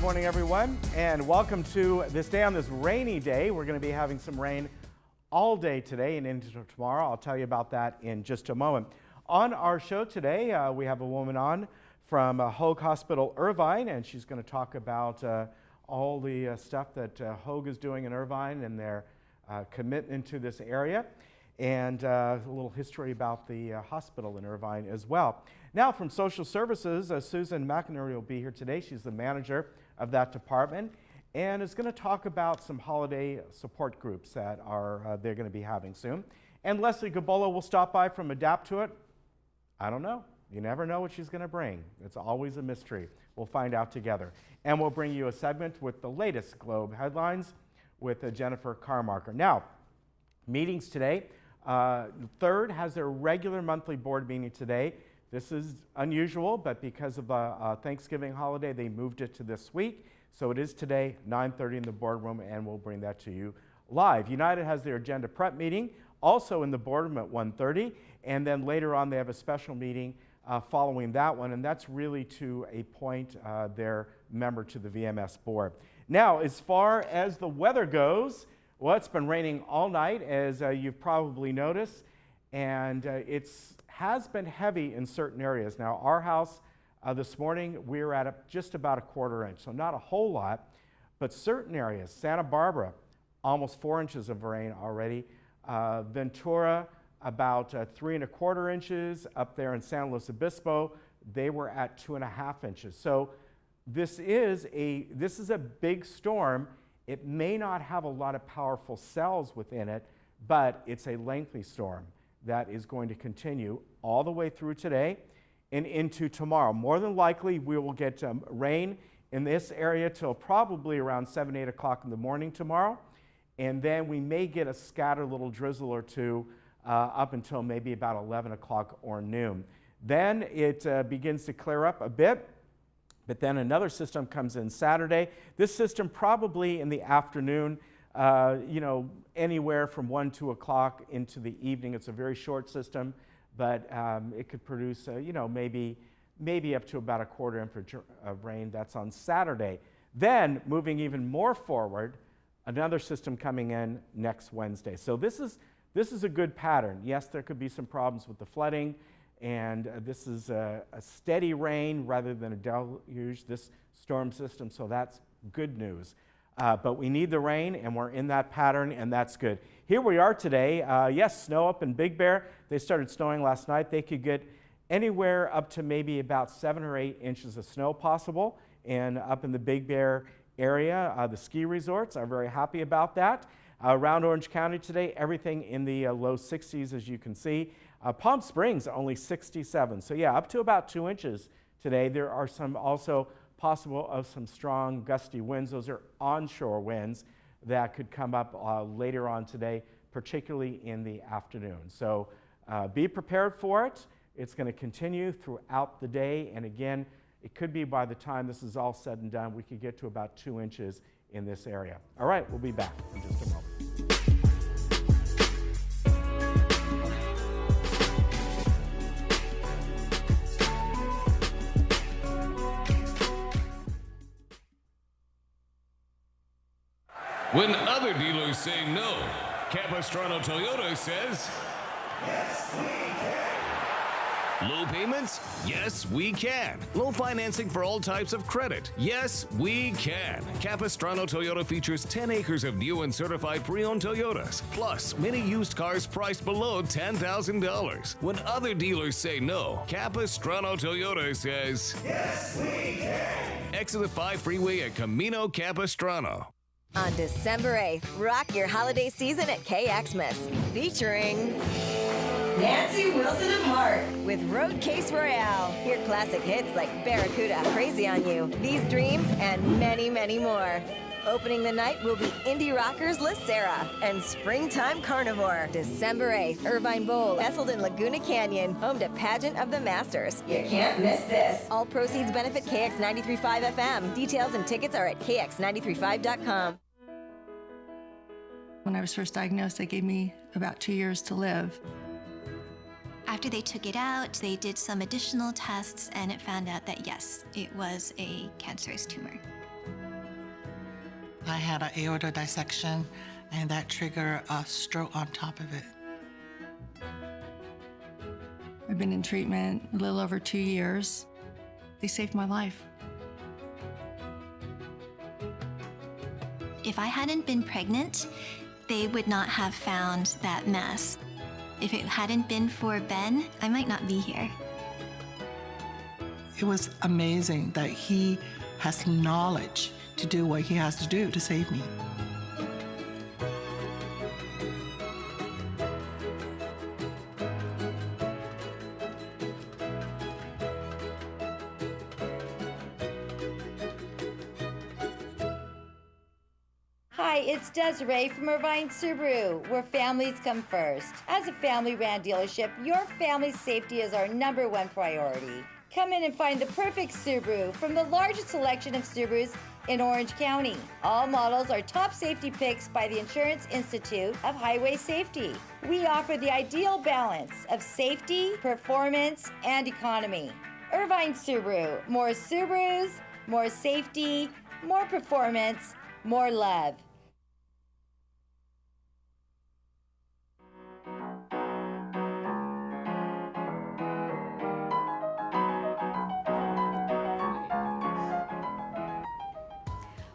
morning, everyone, and welcome to this day on this rainy day. We're going to be having some rain all day today and into tomorrow. I'll tell you about that in just a moment. On our show today, we have a woman on from Hoag Hospital Irvine, and she's going to talk about all the stuff that Hoag is doing in Irvine and their commitment to this area, and a little history about the hospital in Irvine as well. Now from Social Services, Susan McInerney will be here today. She's the manager of that department and is going to talk about some holiday support groups that they're going to be having soon. And Leslie Gabola will stop by from Adapt to It. I don't know. You never know what she's going to bring. It's always a mystery. We'll find out together. And we'll bring you a segment with the latest Globe headlines with Jennifer Carmarker. Now, meetings today. Third has their regular monthly board meeting today. This is unusual, but because of the Thanksgiving holiday, they moved it to this week. So it is today, 9:30 in the boardroom, and we'll bring that to you live. United has their agenda prep meeting, also in the boardroom at 1:30, and then later on they have a special meeting following that one, and that's really to appoint their member to the VMS board. Now, as far as the weather goes, well, it's been raining all night, as you've probably noticed, and it has been heavy in certain areas. Now, our house this morning, we were at just about a quarter inch, so not a whole lot, but certain areas, Santa Barbara, almost 4 inches of rain already. Ventura, about 3 1/4 inches. Up there in San Luis Obispo, they were at 2.5 inches. So this is a big storm. It may not have a lot of powerful cells within it, but it's a lengthy storm that is going to continue all the way through today and into tomorrow. More than likely, we will get rain in this area till probably around 7, 8 o'clock in the morning tomorrow. And then we may get a scattered little drizzle or two up until maybe about 11 o'clock or noon. Then it begins to clear up a bit, but then another system comes in Saturday. This system probably in the afternoon, anywhere from 1, 2 o'clock into the evening. It's a very short system, but it could produce, maybe up to about a quarter inch of rain. That's on Saturday. Then, moving even more forward, another system coming in next Wednesday. So this is a good pattern. Yes, there could be some problems with the flooding, and this is a steady rain rather than a deluge, this storm system, so that's good news. But we need the rain, and we're in that pattern, and that's good. Here we are today. Yes, snow up in Big Bear. They started snowing last night. They could get anywhere up to maybe about 7 or 8 inches of snow possible. And up in the Big Bear area, the ski resorts are very happy about that. Around Orange County today, everything in the low 60s, as you can see. Palm Springs, only 67. So yeah, up to about 2 inches today. There are some also possible of some strong gusty winds. Those are onshore winds that could come up later on today, particularly in the afternoon. So be prepared for it. It's going to continue throughout the day. And again, it could be by the time this is all said and done, we could get to about 2 inches in this area. All right, we'll be back in just a moment. When other dealers say no, Capistrano Toyota says, yes, we can. Low payments? Yes, we can. Low financing for all types of credit? Yes, we can. Capistrano Toyota features 10 acres of new and certified pre-owned Toyotas, plus many used cars priced below $10,000. When other dealers say no, Capistrano Toyota says, yes, we can. Exit the 5 freeway at Camino Capistrano. On December 8th, rock your holiday season at KXmas, featuring Nancy Wilson of Heart with Road Case Royale. Hear classic hits like Barracuda, Crazy on You, These Dreams, and many, many more. Opening the night will be indie rockers La Sera and Springtime Carnivore. December 8th, Irvine Bowl, nestled in Laguna Canyon, home to Pageant of the Masters. You can't miss this. All proceeds benefit KX 93.5 FM. Details and tickets are at kx935.com. When I was first diagnosed, they gave me about 2 years to live. After they took it out, they did some additional tests, and it found out that yes, it was a cancerous tumor. I had an aorta dissection, and that triggered a stroke on top of it. I've been in treatment a little over 2 years. They saved my life. If I hadn't been pregnant, they would not have found that mess. If it hadn't been for Ben, I might not be here. It was amazing that he has knowledge to do what he has to do to save me. Hi, it's Desiree from Irvine Subaru, where families come first. As a family-ran dealership, your family's safety is our #1 priority. Come in and find the perfect Subaru from the largest selection of Subarus in Orange County. All models are top safety picks by the Insurance Institute of Highway Safety. We offer the ideal balance of safety, performance, and economy. Irvine Subaru, more Subarus, more safety, more performance, more love.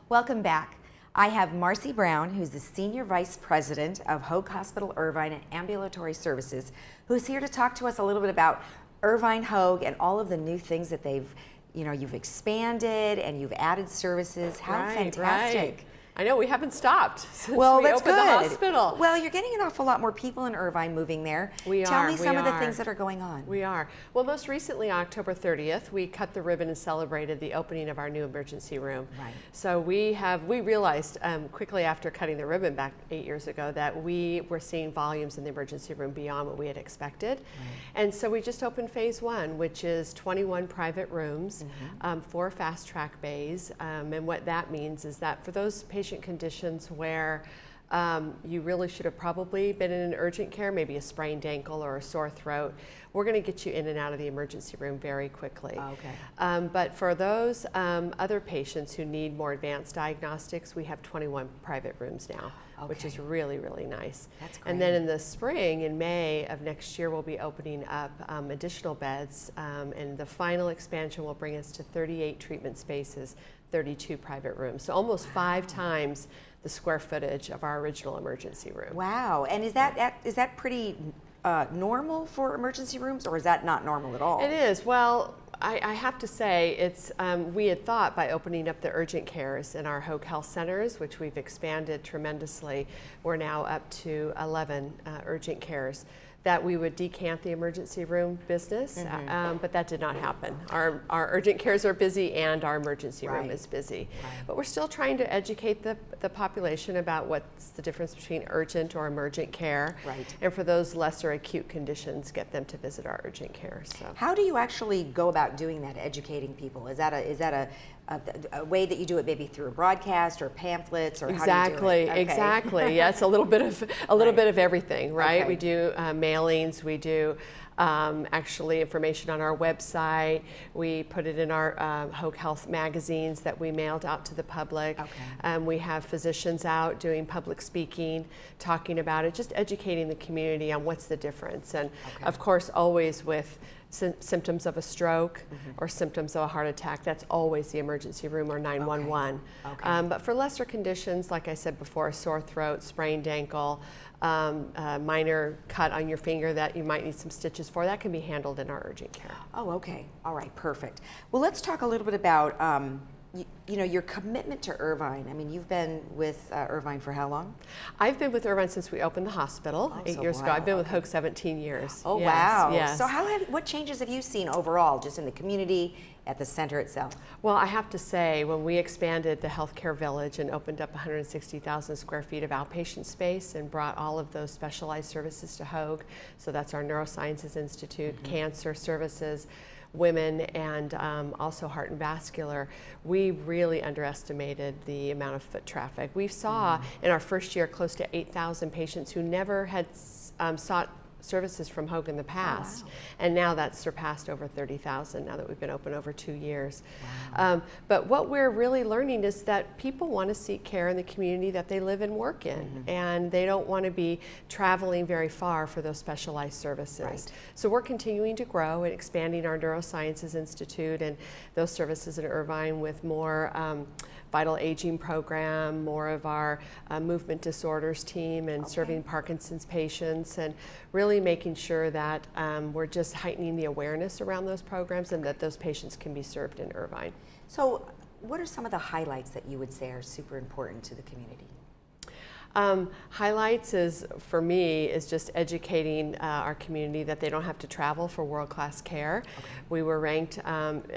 Welcome back. I have Marcy Brown, who's the Senior Vice President of Hoag Hospital Irvine and Ambulatory Services, who's here to talk to us a little bit about Irvine Hoag and all of the new things that you've expanded and you've added services. How fantastic. Right. I know, we haven't stopped since well, we that's opened good. the hospital. Well, you're getting an awful lot more people in Irvine moving there. Tell me some of the things that are going on. We are. Well, most recently, October 30th, we cut the ribbon and celebrated the opening of our new emergency room. Right. So we realized quickly after cutting the ribbon back 8 years ago that we were seeing volumes in the emergency room beyond what we had expected. Right. And so we just opened phase 1, which is 21 private rooms, 4 fast track bays. And what that means is that for those patient conditions where you really should have probably been in an urgent care, maybe a sprained ankle or a sore throat, we're going to get you in and out of the emergency room very quickly. Okay. But for those other patients who need more advanced diagnostics, we have 21 private rooms now, which is really, really nice. That's great. And then in the spring, in May of next year, we'll be opening up additional beds, and the final expansion will bring us to 38 treatment spaces, 32 private rooms. So almost 5 times the square footage of our original emergency room. Wow. And is that pretty normal for emergency rooms, or is that not normal at all? It is. Well, I have to say, it's we had thought by opening up the urgent cares in our Hoag Health Centers, which we've expanded tremendously, we're now up to 11 urgent cares, that we would decant the emergency room business, but that did not happen. Our urgent cares are busy and our emergency room is busy. Right. But we're still trying to educate the population about what's the difference between urgent or emergent care. Right. And for those lesser acute conditions, get them to visit our urgent care. So. How do you actually go about doing that, educating people? Is that a way that you do it, maybe through a broadcast or pamphlets, or how do you do it? Okay. Exactly. Yeah, it's a little bit of everything, right? Okay. We do mailings, we do actually information on our website. We put it in our Hoag Health magazines that we mailed out to the public. Okay. We have physicians out doing public speaking, talking about it, just educating the community on what's the difference. And of course, always with symptoms of a stroke or symptoms of a heart attack, that's always the emergency room or 911. Okay. But for lesser conditions, like I said before, a sore throat, sprained ankle, a minor cut on your finger that you might need some stitches for, that can be handled in our urgent care. Oh, okay. All right, perfect. Well, let's talk a little bit about your commitment to Irvine. I mean, you've been with Irvine for how long? I've been with Irvine since we opened the hospital 8 years ago. I've been with Hoag 17 years. Oh, yes, wow. Yes. So what changes have you seen overall, just in the community, at the center itself? Well, I have to say, when we expanded the healthcare village and opened up 160,000 square feet of outpatient space and brought all of those specialized services to Hoag, so that's our Neurosciences Institute, cancer services, women, and also heart and vascular, we really underestimated the amount of foot traffic. We saw in our first year close to 8,000 patients who never had sought services from Hogue in the past, and now that's surpassed over 30,000 now that we've been open over 2 years. But what we're really learning is that people want to seek care in the community that they live and work in, and they don't want to be traveling very far for those specialized services. So we're continuing to grow and expanding our Neurosciences Institute and those services in Irvine with more vital aging program, more of our movement disorders team, and serving Parkinson's patients, and really making sure that we're just heightening the awareness around those programs and that those patients can be served in Irvine. So what are some of the highlights that you would say are super important to the community? Highlights is, for me, is just educating our community that they don't have to travel for world-class care. We were ranked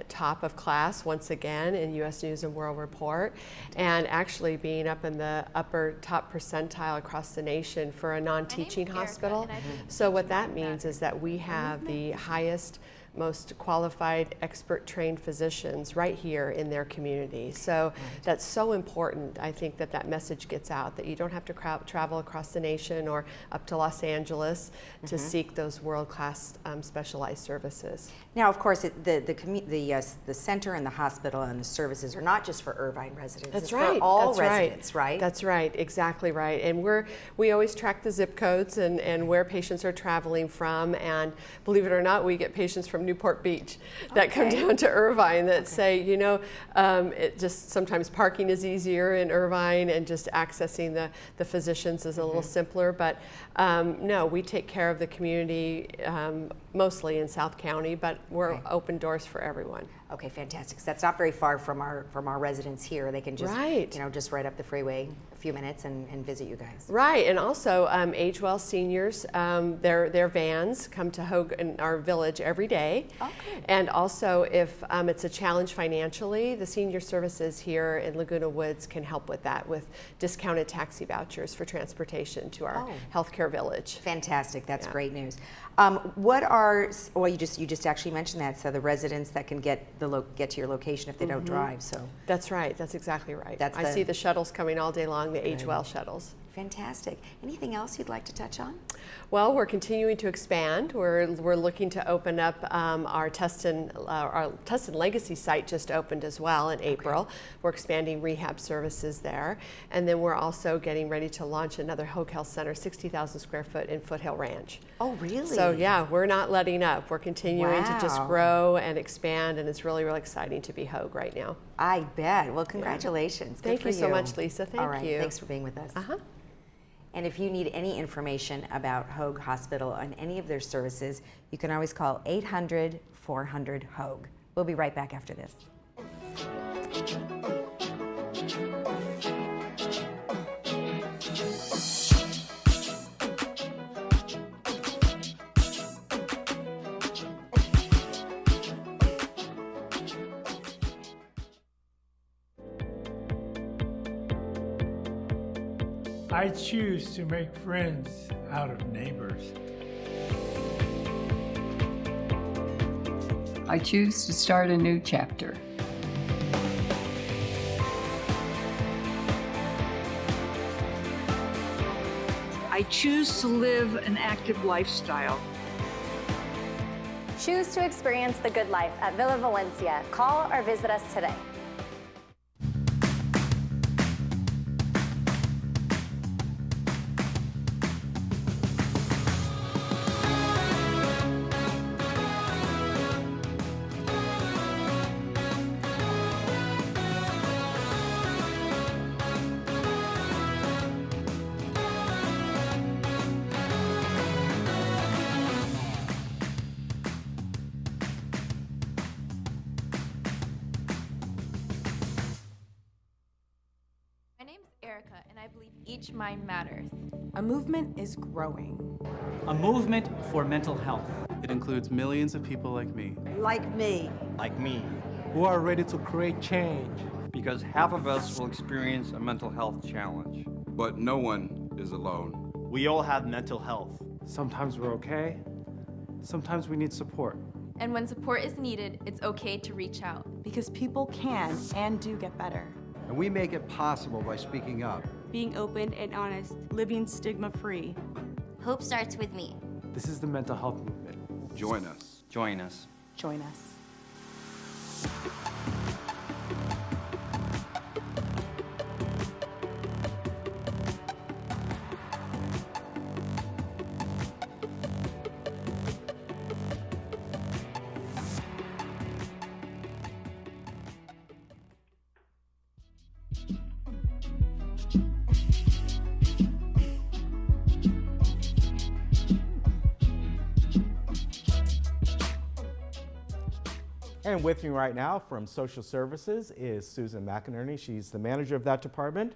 top of class once again in U.S. News and World Report, and actually being up in the upper top percentile across the nation for a non-teaching hospital. So what that means is that we have the highest, most qualified, expert-trained physicians right here in their community. So that's so important. I think that that message gets out, that you don't have to travel across the nation or up to Los Angeles to seek those world-class specialized services. Now, of course, the center and the hospital and the services are not just for Irvine residents. That's it's right. for all That's residents, right? That's right. Exactly right. And we always track the zip codes and where patients are traveling from. And believe it or not, we get patients from Newport Beach that come down to Irvine that say, you know, it just sometimes parking is easier in Irvine and just accessing the physicians is a little simpler. But no, we take care of the community mostly in South County, but we're open doors for everyone. Okay, fantastic. So that's not very far from our residents here. They can just you know, just right up the freeway a few minutes and visit you guys. Right, and also age well seniors, their vans come to Hogue in our village every day. And also if it's a challenge financially, the senior services here in Laguna Woods can help with that with discounted taxi vouchers for transportation to our healthcare village. Fantastic, that's great news. What are, well, you just actually mentioned that, so the residents that can get to your location if they don't drive. So that's right. That's exactly right. I see the shuttles coming all day long, the Age Well shuttles. Fantastic. Anything else you'd like to touch on? Well, we're continuing to expand. We're looking to open up our Tustin Legacy site just opened as well in April. We're expanding rehab services there. And then we're also getting ready to launch another Hogue Health Center, 60,000 square foot in Foothill Ranch. Oh, really? So yeah, we're not letting up. We're continuing to just grow and expand, and it's really, really exciting to be Hogue right now. I bet. Well, congratulations. Good Thank for you so much, Lisa. Thank All right. you. Thanks for being with us. And if you need any information about Hogue Hospital and any of their services, you can always call 800-400-HOGUE. We'll be right back after this. I choose to make friends out of neighbors. I choose to start a new chapter. I choose to live an active lifestyle. Choose to experience the good life at Villa Valencia. Call or visit us today. And I believe each mind matters. A movement is growing. A movement for mental health. It includes millions of people like me. Like me. Like me. Who are ready to create change. Because half of us will experience a mental health challenge. But no one is alone. We all have mental health. Sometimes we're okay. Sometimes we need support. And when support is needed, it's okay to reach out. Because people can and do get better. And we make it possible by speaking up. Being open and honest. Living stigma-free. Hope starts with me. This is the mental health movement. Join us. Join us. Join us. And with me right now from Social Services is Susan McInerney. She's the manager of that department.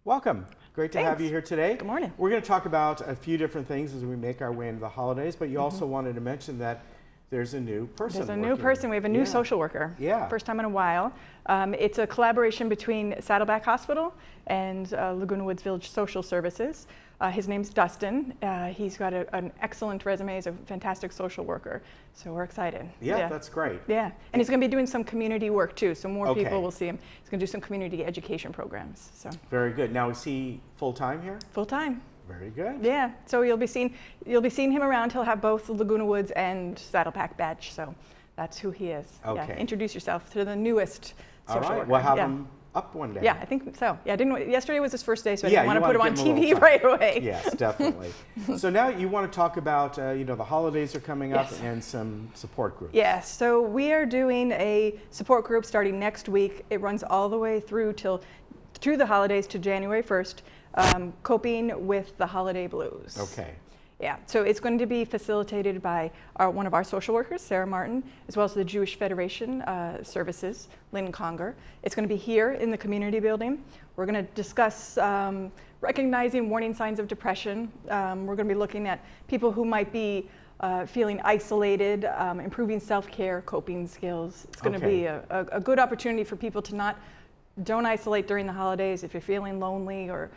Welcome. Great to have you here today. Good morning. We're going to talk about a few different things as we make our way into the holidays, but you also wanted to mention that there's a new person. There's a new person. We have a new social worker. Yeah. First time in a while. It's a collaboration between Saddleback Hospital and Laguna Woods Village Social Services. His name's Dustin. He's got an excellent resume. He's a fantastic social worker. So we're excited. Yeah, that's great. Yeah, and he's going to be doing some community work too. So more people will see him. He's going to do some community education programs. So very good. Now is he full time here? Full time. Very good. Yeah. So you'll be seeing him around. He'll have both the Laguna Woods and Saddleback badge. So that's who he is. Okay. Yeah. Introduce yourself to the newest social worker. We'll have him up one day. Yeah, I think so. Yeah, yesterday was his first day, so I didn't want to put him on TV right away. Yes, definitely. So now you want to talk about, the holidays are coming up and some support groups. Yes, so we are doing a support group starting next week. It runs all the way through the holidays to January 1st, coping with the holiday blues. Okay. Yeah, so it's going to be facilitated by one of our social workers, Sarah Martin, as well as the Jewish Federation Services, Lynn Conger. It's going to be here in the community building. We're going to discuss recognizing warning signs of depression. We're going to be looking at people who might be feeling isolated, improving self-care, coping skills. It's going to be a good opportunity for people to don't isolate during the holidays. If you're feeling lonely or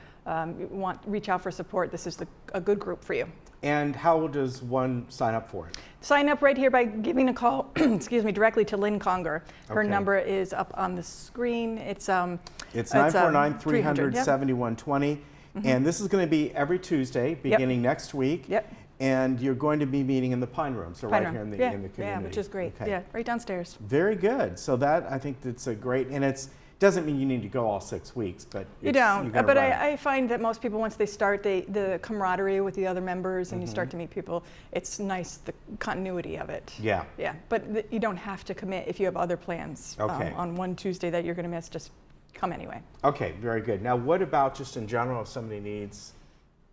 reach out for support, this is a good group for you. And how does one sign up for it? Sign up right here by giving a call, directly to Lynn Conger. Her number is up on the screen. It's 949-300-7120. And this is going to be every Tuesday, beginning next week. Yep. And you're going to be meeting in the Pine Room, so right here in the community. Yeah, which is great. Okay. Yeah, right downstairs. Very good. So I think that's a great, and it doesn't mean you need to go all 6 weeks, but you don't. But I find that most people, once they start, the camaraderie with the other members, and you start to meet people, it's nice, the continuity of it. Yeah. Yeah, but you don't have to commit if you have other plans on one Tuesday that you're going to miss. Just come anyway. Okay, very good. Now, what about just in general if somebody needs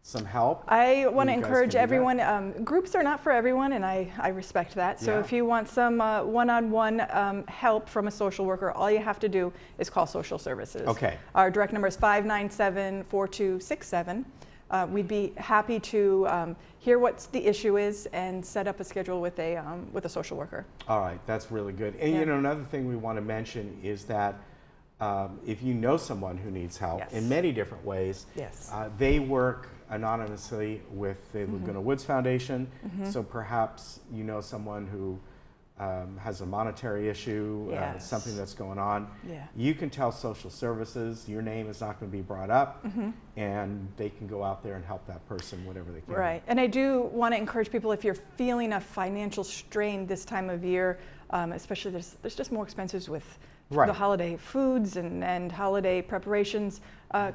some help? I want to encourage everyone. Groups are not for everyone, and I respect that. So if you want some one-on-one help from a social worker, all you have to do is call social services. Okay. Our direct number is 597-4267. We'd be happy to hear what the issue is and set up a schedule with a social worker. All right, that's really good. And another thing we want to mention is that if you know someone who needs help in many different ways, they work anonymously with the Laguna Woods Foundation. So perhaps you know someone who has a monetary issue, something that's going on. You can tell social services your name is not going to be brought up, and they can go out there and help that person whatever they can. Right, and I do want to encourage people, if you're feeling a financial strain this time of year, especially there's just more expenses with the holiday foods and holiday preparations,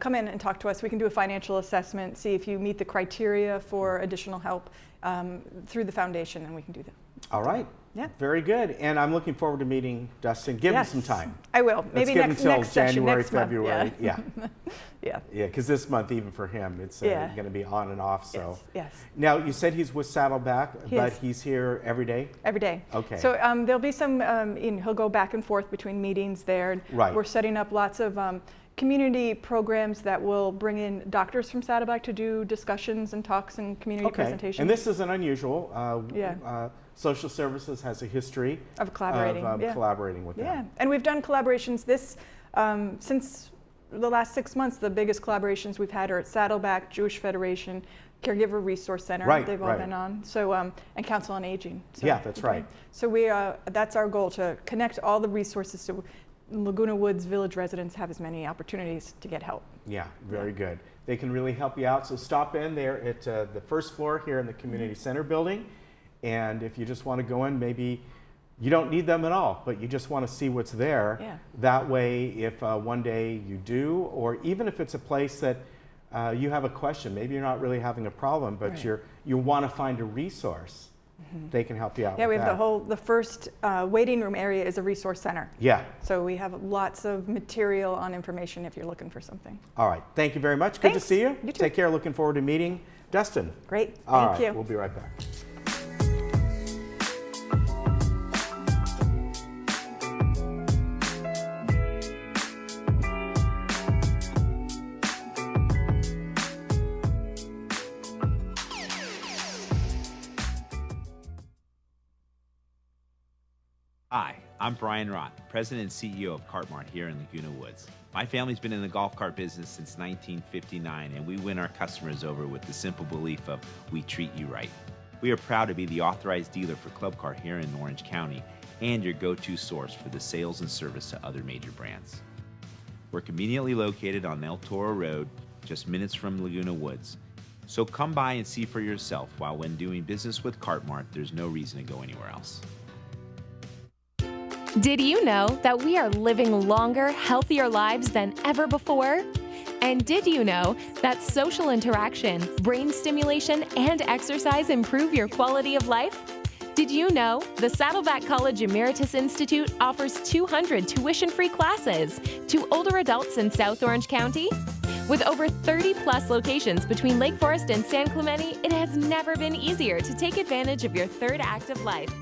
come in and talk to us. We can do a financial assessment, see if you meet the criteria for additional help through the foundation, and we can do that. All right. Yeah. Very good. And I'm looking forward to meeting Dustin. Give him some time. I will. Maybe next January, February. Month. Yeah. Yeah. Yeah, because this month, even for him, it's going to be on and off. So. Yes. Now, you said he's with Saddleback, but he's here every day? Every day. Okay. So there'll be some, he'll go back and forth between meetings there. Right. We're setting up lots of community programs that will bring in doctors from Saddleback to do discussions and talks and community presentations. And this isn't unusual. Social Services has a history of collaborating, collaborating with them. Yeah, and we've done collaborations since the last 6 months. The biggest collaborations we've had are at Saddleback, Jewish Federation, Caregiver Resource Center. They've all been on. So and Council on Aging. So, yeah, that's right. So that's our goal, to connect all the resources so Laguna Woods Village residents have as many opportunities to get help. Yeah, very good. They can really help you out. So stop in there at the first floor here in the Community Center building. And if you just want to go in, maybe you don't need them at all, but you just want to see what's there. Yeah. That way, if one day you do, or even if it's a place that you have a question, maybe you're not really having a problem, but right. you want to find a resource, they can help you out. Yeah, with we have the first waiting room area is a resource center. Yeah. So we have lots of material on information if you're looking for something. All right. Thank you very much. Good Thanks. to see you. You too. Take care. Looking forward to meeting Dustin. Great. All Thank right. you. We'll be right back. Hi, I'm Brian Rott, President and CEO of Cart Mart here in Laguna Woods. My family's been in the golf cart business since 1959, and we win our customers over with the simple belief of we treat you right. We are proud to be the authorized dealer for Club Cart here in Orange County and your go-to source for the sales and service to other major brands. We're conveniently located on El Toro Road, just minutes from Laguna Woods. So come by and see for yourself, while when doing business with Cart Mart, there's no reason to go anywhere else. Did you know that we are living longer, healthier lives than ever before? And did you know that social interaction, brain stimulation, and exercise improve your quality of life? Did you know the Saddleback College Emeritus Institute offers 200 tuition-free classes to older adults in South Orange County? With over 30-plus locations between Lake Forest and San Clemente, it has never been easier to take advantage of your third act of life.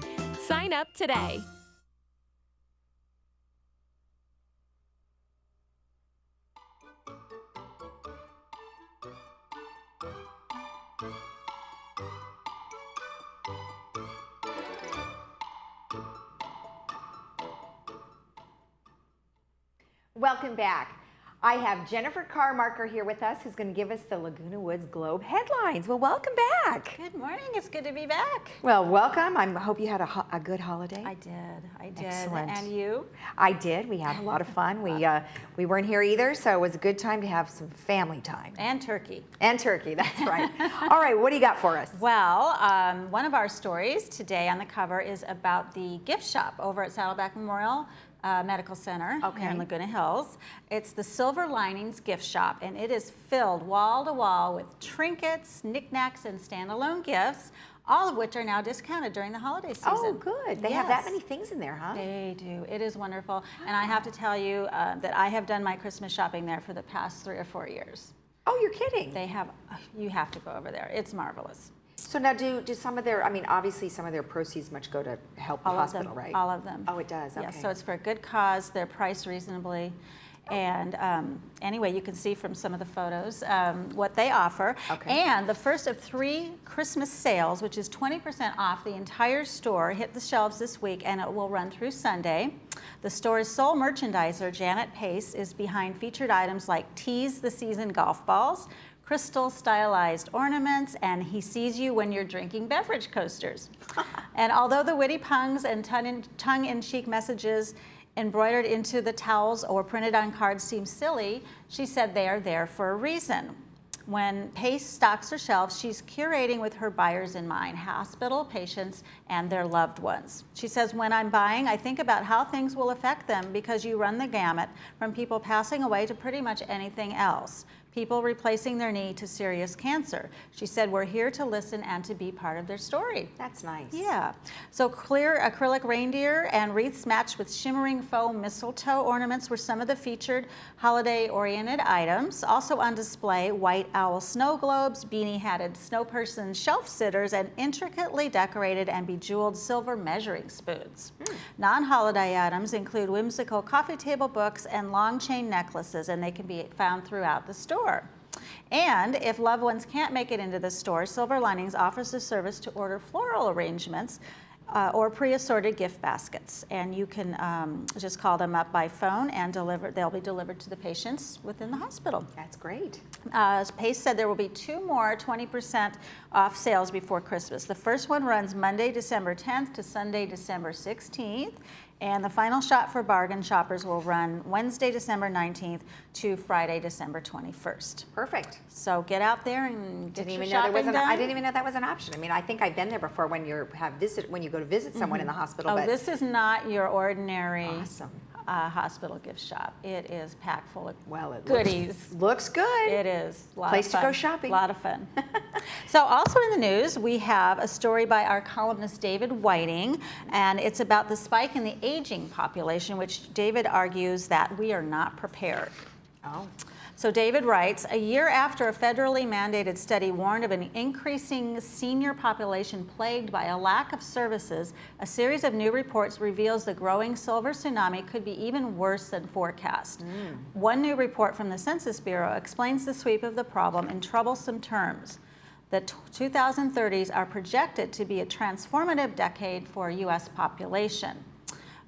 Sign up today. Welcome back. I have Jennifer Carmarker here with us, who's going to give us the Laguna Woods Globe headlines. Well, welcome back. Good morning. It's good to be back. Well, welcome. I hope you had a good holiday. I did. Excellent. And you? I did. We had a lot of fun. We weren't here either, so it was a good time to have some family time. And turkey. And turkey, that's right. All right, what do you got for us? Well, one of our stories today on the cover is about the gift shop over at Saddleback Memorial Medical Center here in Laguna Hills. It's the Silver Linings Gift Shop, and it is filled wall to wall with trinkets, knickknacks, and standalone gifts, all of which are now discounted during the holiday season. Oh, good. They have that many things in there, huh? They do. It is wonderful. And I have to tell you that I have done my Christmas shopping there for the past 3 or 4 years. Oh, you're kidding. They have, you have to go over there. It's marvelous. So now do some of their, I mean, obviously some of their proceeds much go to help the hospital, right? All of them. Oh, it does, okay. Yeah, so it's for a good cause. They're priced reasonably. And anyway, you can see from some of the photos what they offer. Okay. And the first of 3 Christmas sales, which is 20% off the entire store, hit the shelves this week, and it will run through Sunday. The store's sole merchandiser, Janet Pace, is behind featured items like Tease the Season golf balls, crystal stylized ornaments, and He Sees You When You're Drinking beverage coasters. And although the witty puns and tongue-in-cheek messages embroidered into the towels or printed on cards seem silly, she said they are there for a reason. When Pace stocks her shelves, she's curating with her buyers in mind, hospital patients and their loved ones. She says, when I'm buying, I think about how things will affect them, because you run the gamut from people passing away to pretty much anything else. People replacing their knee to serious cancer. She said, we're here to listen and to be part of their story. That's nice. Yeah. So clear acrylic reindeer and wreaths matched with shimmering faux mistletoe ornaments were some of the featured holiday-oriented items. Also on display, white owl snow globes, beanie-hatted snow person shelf sitters, and intricately decorated and bejeweled silver measuring spoons. Non-holiday items include whimsical coffee table books and long chain necklaces, and they can be found throughout the store. And if loved ones can't make it into the store, Silver Linings offers the service to order floral arrangements or pre-assorted gift baskets. And you can just call them up by phone and they'll be delivered to the patients within the hospital. That's great. Pace said there will be 2 more 20% off sales before Christmas. The first one runs Monday, December 10th to Sunday, December 16th. And the final shot for bargain shoppers will run Wednesday, December 19th to Friday, December 21st. Perfect. So get out there and get your shopping done. I didn't even know that was an option. I mean, I think I've been there before when you when you go to visit someone in the hospital. Oh, but this is not your ordinary awesome. Hospital gift shop. It is packed full of it goodies. Looks good. It is. A lot Place of fun. to go shopping. A lot of fun. So also in the news, we have a story by our columnist David Whiting, and it's about the spike in the aging population, which David argues that we are not prepared. Oh. So David writes, a year after a federally mandated study warned of an increasing senior population plagued by a lack of services, a series of new reports reveals the growing silver tsunami could be even worse than forecast. One new report from the Census Bureau explains the sweep of the problem in troublesome terms. The 2030s are projected to be a transformative decade for U.S. population.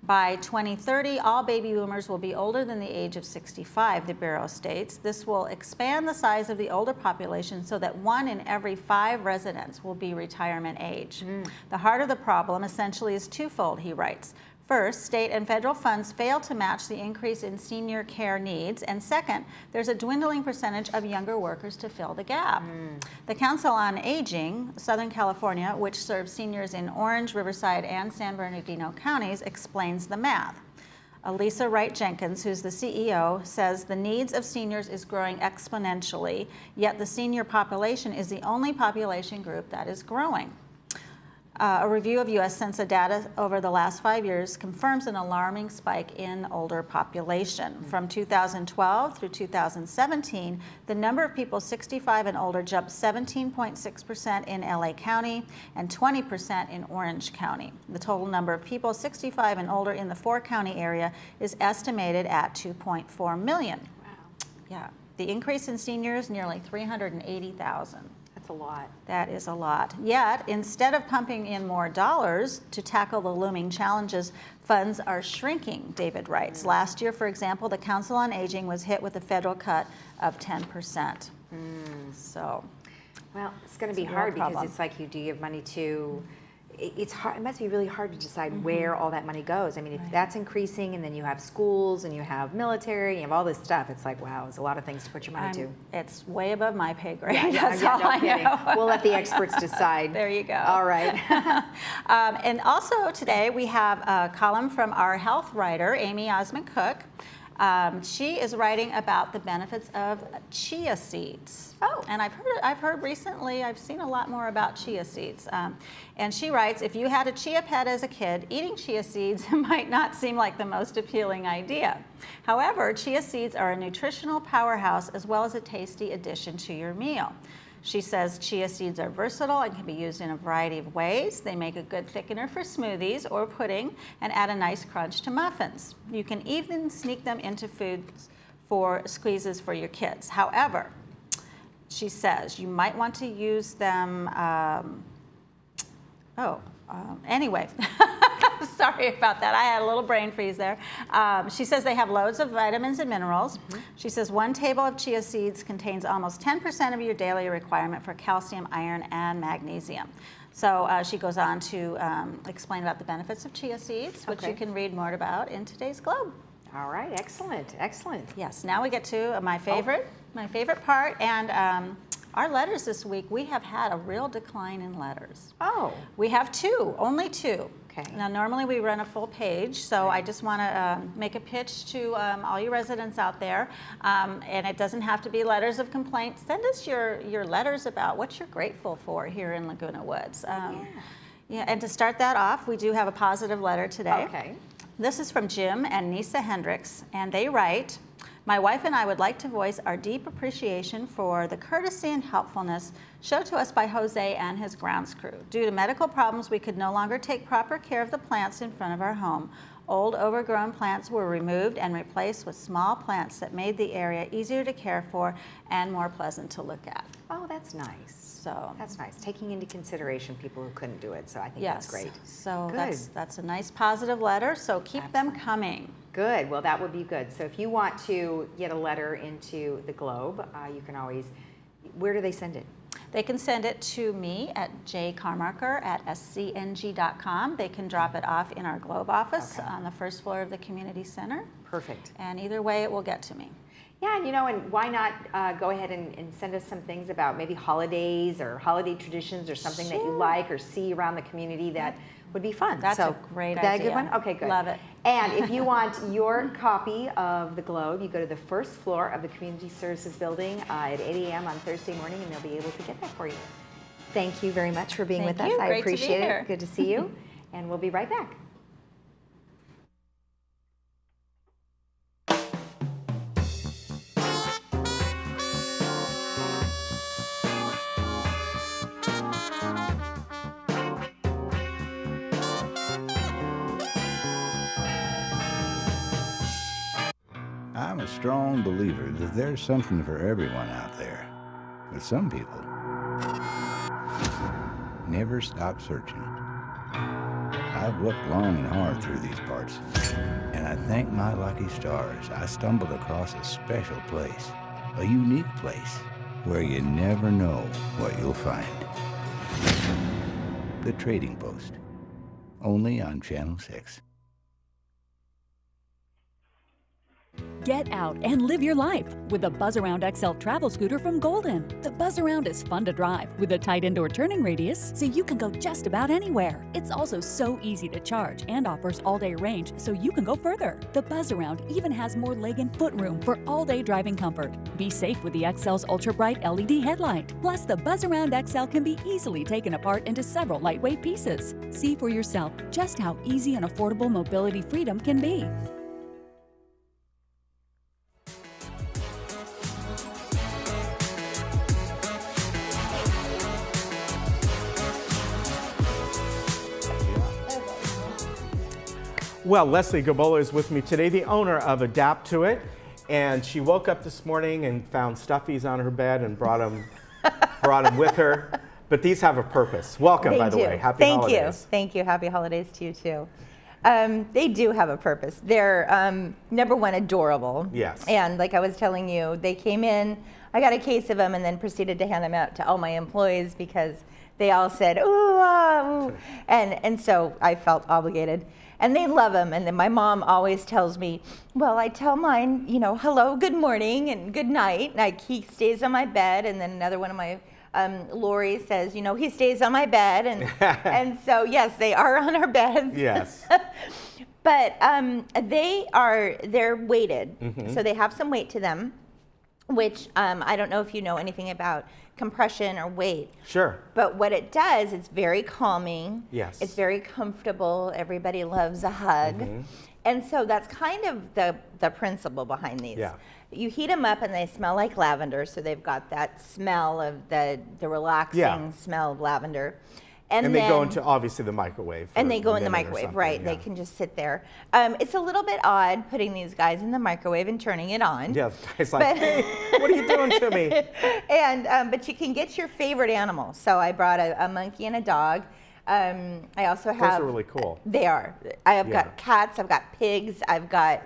By 2030, all baby boomers will be older than the age of 65, the Bureau states. This will expand the size of the older population so that 1 in every 5 residents will be retirement age. The heart of the problem essentially is twofold, he writes. First, state and federal funds fail to match the increase in senior care needs. And second, there's a dwindling percentage of younger workers to fill the gap. The Council on Aging, Southern California, which serves seniors in Orange, Riverside, and San Bernardino counties, explains the math. Elisa Wright Jenkins, who's the CEO, says the needs of seniors is growing exponentially, yet the senior population is the only population group that is growing. A review of U.S. Census data over the last 5 years confirms an alarming spike in older population. From 2012 through 2017, the number of people 65 and older jumped 17.6% in LA County and 20% in Orange County. The total number of people 65 and older in the 4-county area is estimated at 2.4 million. Wow. Yeah. The increase in seniors, nearly 380,000. That's a lot. That is a lot. Yet, instead of pumping in more dollars to tackle the looming challenges, funds are shrinking, David writes. Last year, for example, the Council on Aging was hit with a federal cut of 10%. So, well, it's going to be hard because it's like you do give money to. It's hard. It must be really hard to decide where all that money goes. I mean, if that's increasing, and then you have schools, and you have military, and you have all this stuff, it's like, wow, there's a lot of things to put your money to. It's way above my pay grade. That's all I know. We'll let the experts decide. There you go. All right. And also today we have a column from our health writer, Amy Osmond Cook. She is writing about the benefits of chia seeds. Oh. And I've heard recently, I've seen a lot more about chia seeds. And she writes, if you had a chia pet as a kid, eating chia seeds might not seem like the most appealing idea. However, chia seeds are a nutritional powerhouse as well as a tasty addition to your meal. She says chia seeds are versatile and can be used in a variety of ways. They make a good thickener for smoothies or pudding and add a nice crunch to muffins. You can even sneak them into foods for squeezes for your kids. However, she says you might want to use them, anyway. Sorry about that. I had a little brain freeze there. She says they have loads of vitamins and minerals. She says 1 table of chia seeds contains almost 10% of your daily requirement for calcium, iron, and magnesium. So she goes on to explain about the benefits of chia seeds, which you can read more about in today's Globe. All right, excellent, excellent. Yes, now we get to my favorite part, and our letters this week, we have had a real decline in letters. Oh. We have 2, only 2. Okay. Now, normally we run a full page, so I just want to make a pitch to all you residents out there, and it doesn't have to be letters of complaint. Send us your letters about what you're grateful for here in Laguna Woods. Yeah, and to start that off, we do have a positive letter today. Okay. This is from Jim and Nisa Hendricks, and they write, my wife and I would like to voice our deep appreciation for the courtesy and helpfulness shown to us by Jose and his grounds crew. Due to medical problems, we could no longer take proper care of the plants in front of our home. Old, overgrown plants were removed and replaced with small plants that made the area easier to care for and more pleasant to look at. Oh, that's nice. So that's nice, taking into consideration people who couldn't do it. So I think that's great. So that's a nice positive letter. So keep them coming. Good. Well, that would be good. So if you want to get a letter into the Globe, you can always. Where do they send it? They can send it to me at jcarmarker@scng.com. They can drop it off in our Globe office on the first floor of the community center. Perfect. And either way, it will get to me. Yeah, and and why not go ahead and send us some things about maybe holidays or holiday traditions or something that you like or see around the community that would be fun. That's a great idea. Is that a good one? Okay, good. Love it. And if you want your copy of the Globe, you go to the first floor of the Community Services Building at 8 a.m. on Thursday morning, and they'll be able to get that for you. Thank you very much for being with us. I appreciate it. Good to see you. And we'll be right back. I'm a strong believer that there's something for everyone out there. But some people never stop searching. I've looked long and hard through these parts, and I thank my lucky stars I stumbled across a special place, a unique place, where you never know what you'll find. The Trading Post, only on Channel 6. Get out and live your life with the Buzz Around XL travel scooter from Golden. The Buzz Around is fun to drive with a tight indoor turning radius so you can go just about anywhere. It's also so easy to charge and offers all-day range so you can go further. The Buzz Around even has more leg and foot room for all-day driving comfort. Be safe with the XL's ultra-bright LED headlight. Plus, the Buzz Around XL can be easily taken apart into several lightweight pieces. See for yourself just how easy and affordable mobility freedom can be. Well, Leslie Gabola is with me today, the owner of Adapt to It, and she woke up this morning and found stuffies on her bed and brought them with her. But these have a purpose. Welcome, by the way. Happy holidays. Thank you. Happy holidays to you too. They do have a purpose. They're number one, adorable. Yes. And like I was telling you, they came in. I got a case of them and then proceeded to hand them out to all my employees because they all said, ooh, ah, ooh. And so I felt obligated. And they love them. And then my mom always tells me, well, I tell mine, hello, good morning, and good night. And he stays on my bed. And then another one of my, Lori says, he stays on my bed. And and so, yes, they are on our beds. Yes. But they're weighted. Mm-hmm. So they have some weight to them, which I don't know if you know anything about compression or weight. Sure. But what it does, it's very calming. Yes. It's very comfortable. Everybody loves a hug. Mm-hmm. And so that's kind of the principle behind these. Yeah. You heat them up and they smell like lavender, so they've got that smell of the relaxing smell of lavender. And they go into, obviously, the microwave. And they go in the microwave, right. Yeah. They can just sit there. It's a little bit odd putting these guys in the microwave and turning it on. Yeah, the guy's like, hey, what are you doing to me? And but you can get your favorite animal. So I brought a monkey and a dog. I also have... Those are really cool. They are. I have got cats, I've got pigs, I've got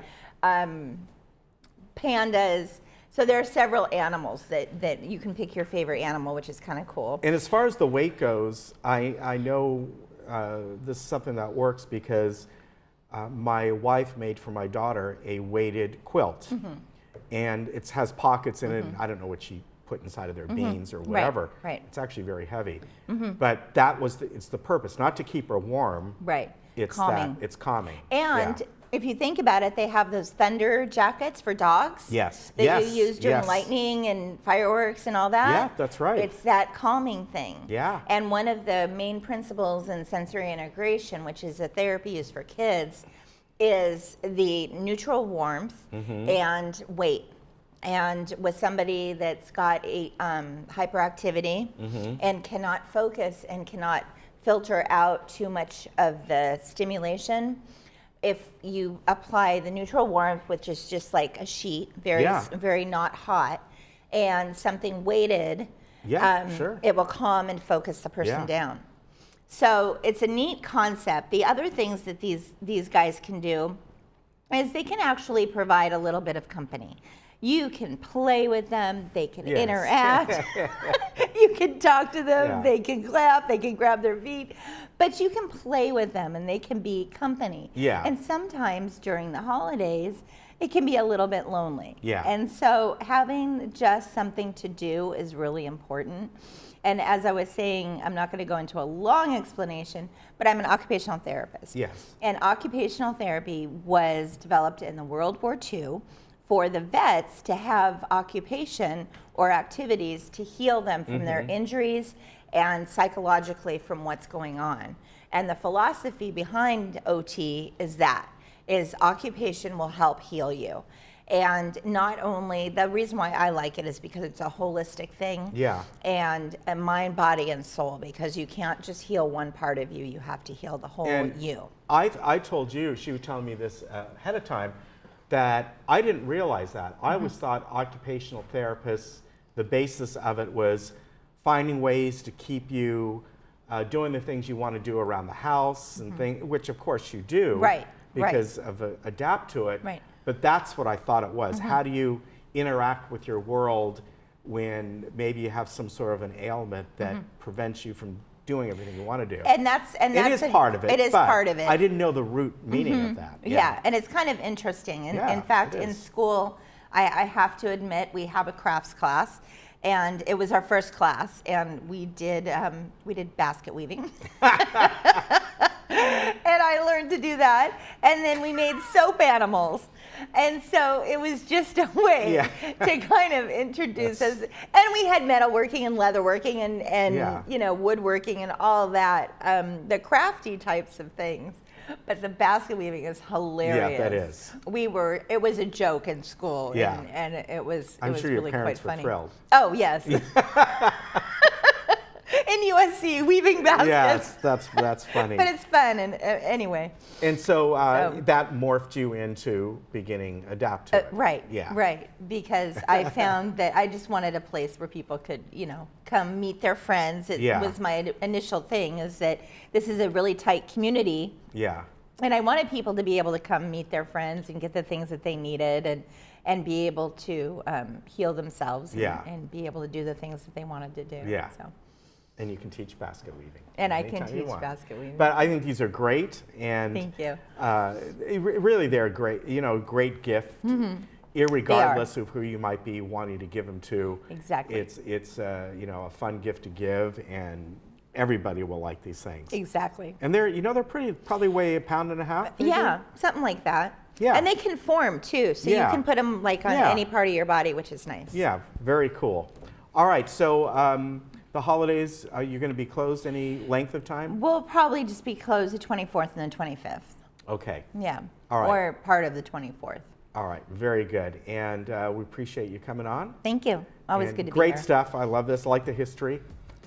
pandas. So there are several animals that you can pick your favorite animal, which is kind of cool. And as far as the weight goes, I know this is something that works because my wife made for my daughter a weighted quilt. Mm-hmm. And it has pockets in it. I don't know what she put inside of their beans or whatever. Right. It's actually very heavy. Mm-hmm. But it's the purpose, not to keep her warm. Right. It's calming. It's calming. And if you think about it, they have those thunder jackets for dogs. Yes. That you use during lightning and fireworks and all that. Yeah, that's right. It's that calming thing. Yeah. And one of the main principles in sensory integration, which is a therapy used for kids, is the neutral warmth and weight. And with somebody that's got a hyperactivity and cannot focus and cannot filter out too much of the stimulation, if you apply the neutral warmth, which is just like a sheet, very not hot, and something weighted, it will calm and focus the person down. So it's a neat concept. The other things that these guys can do is they can actually provide a little bit of company. You can play with them, they can interact, you can talk to them, they can clap, they can grab their feet, but you can play with them and they can be company. Yeah. And sometimes during the holidays, it can be a little bit lonely. Yeah. And so having just something to do is really important. And as I was saying, I'm not going to go into a long explanation, but I'm an occupational therapist. Yes. And occupational therapy was developed in the World War II for the vets to have occupation or activities to heal them from their injuries and psychologically from what's going on. And the philosophy behind OT is occupation will help heal you. And not only, the reason why I like it is because it's a holistic thing. Yeah. And a mind, body, and soul, because you can't just heal one part of you, you have to heal the whole you. I told you, she was telling me this ahead of time, that I didn't realize that. I always thought occupational therapists, the basis of it was finding ways to keep you doing the things you want to do around the house and things, which of course you do. Right. Because of adapt to it. Right. But that's what I thought it was. How do you interact with your world when maybe you have some sort of an ailment that prevents you from doing everything you want to do? And that's it is part of it. It is part of it. I didn't know the root meaning of that. Yeah, and it's kind of interesting. And in fact, in school, I have to admit, we have a crafts class, and it was our first class, and we did basket weaving. And I learned to do that. And then we made soap animals. And so it was just a way to kind of introduce us. And we had metalworking and leatherworking and you know, woodworking and all that, the crafty types of things. But the basket weaving is hilarious. Yeah, that is. It was a joke in school. Yeah. And it was I'm sure really your parents quite funny. were thrilled. Oh, yes. In USC, weaving baskets. Yes, that's funny. But it's fun, and anyway. And so that morphed you into beginning adapt to it. Right, yeah. Right, because I found that I just wanted a place where people could, you know, come meet their friends. It was my initial thing, is that this is a really tight community. Yeah. And I wanted people to be able to come meet their friends and get the things that they needed and be able to heal themselves and be able to do the things that they wanted to do. Yeah. So. And you can teach basket weaving. And I can teach basket weaving. But I think these are great, and thank you. Really, they're great. You know, great gift, irregardless of who you might be wanting to give them to. Exactly. It's you know, a fun gift to give, and everybody will like these things. Exactly. And they're probably weigh 1.5 pounds. Yeah, something like that. Yeah. And they can form too, so you can put them like on any part of your body, which is nice. Yeah, very cool. All right, so. The holidays, are you going to be closed any length of time? We'll probably just be closed the 24th and the 25th. Okay. Yeah. All right. Or part of the 24th. All right. Very good. And we appreciate you coming on. Thank you. Always good to be here. Great stuff. I love this. I like the history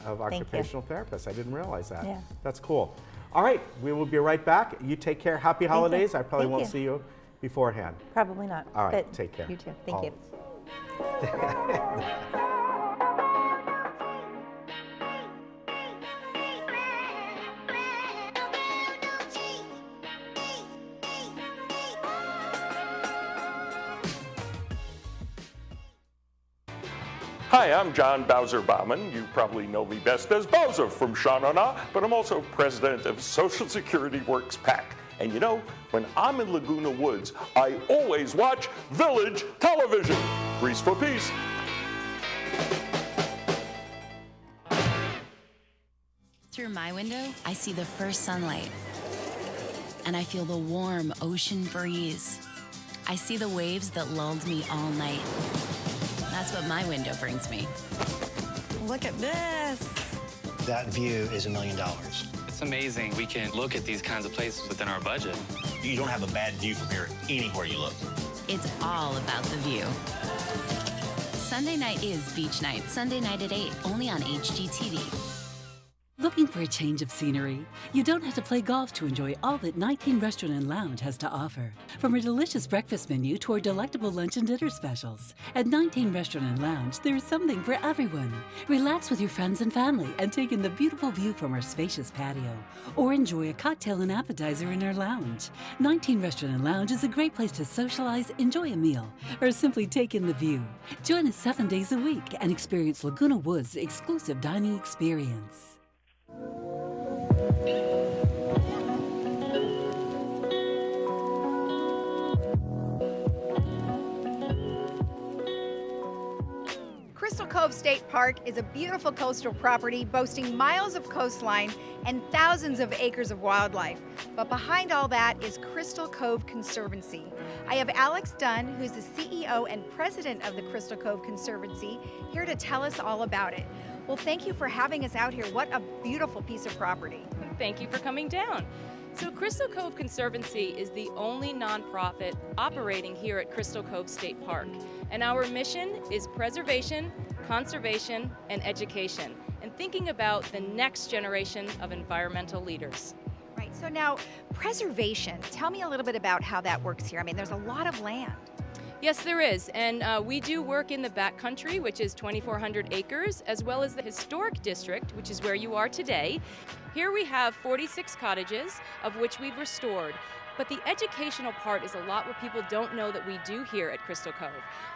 of occupational therapists. I didn't realize that. Yeah. That's cool. All right. We will be right back. You take care. Happy holidays. I probably won't see you beforehand. Probably not. All right. But take care. You too. Thank you. Hi, I'm John Bowser-Bauman. You probably know me best as Bowser from Sha-Na-Na, but I'm also president of Social Security Works PAC. And you know, when I'm in Laguna Woods, I always watch Village television. Grease for peace. Through my window, I see the first sunlight, and I feel the warm ocean breeze. I see the waves that lulled me all night. That's what my window brings me. Look at this. That view is $1 million. It's amazing we can look at these kinds of places within our budget. You don't have a bad view from here anywhere you look. It's all about the view. Sunday night is beach night. Sunday night at 8, only on HGTV. Looking for a change of scenery? You don't have to play golf to enjoy all that 19 Restaurant and Lounge has to offer. From a delicious breakfast menu to our delectable lunch and dinner specials. At 19 Restaurant and Lounge, there is something for everyone. Relax with your friends and family and take in the beautiful view from our spacious patio. Or enjoy a cocktail and appetizer in our lounge. 19 Restaurant and Lounge is a great place to socialize, enjoy a meal, or simply take in the view. Join us 7 days a week and experience Laguna Woods' exclusive dining experience. Crystal Cove State Park is a beautiful coastal property boasting miles of coastline and thousands of acres of wildlife. But behind all that is Crystal Cove Conservancy. I have Alex Dunn, who's the CEO and president of the Crystal Cove Conservancy, here to tell us all about it. Well, thank you for having us out here. What a beautiful piece of property. Thank you for coming down. So Crystal Cove Conservancy is the only nonprofit operating here at Crystal Cove State Park. And our mission is preservation, conservation, and education, and thinking about the next generation of environmental leaders. Right, so now preservation, tell me a little bit about how that works here. I mean, there's a lot of land. Yes, there is, and we do work in the backcountry, which is 2,400 acres, as well as the historic district, which is where you are today. Here we have 46 cottages, of which we've restored. But the educational part is a lot what people don't know that we do here at Crystal Cove.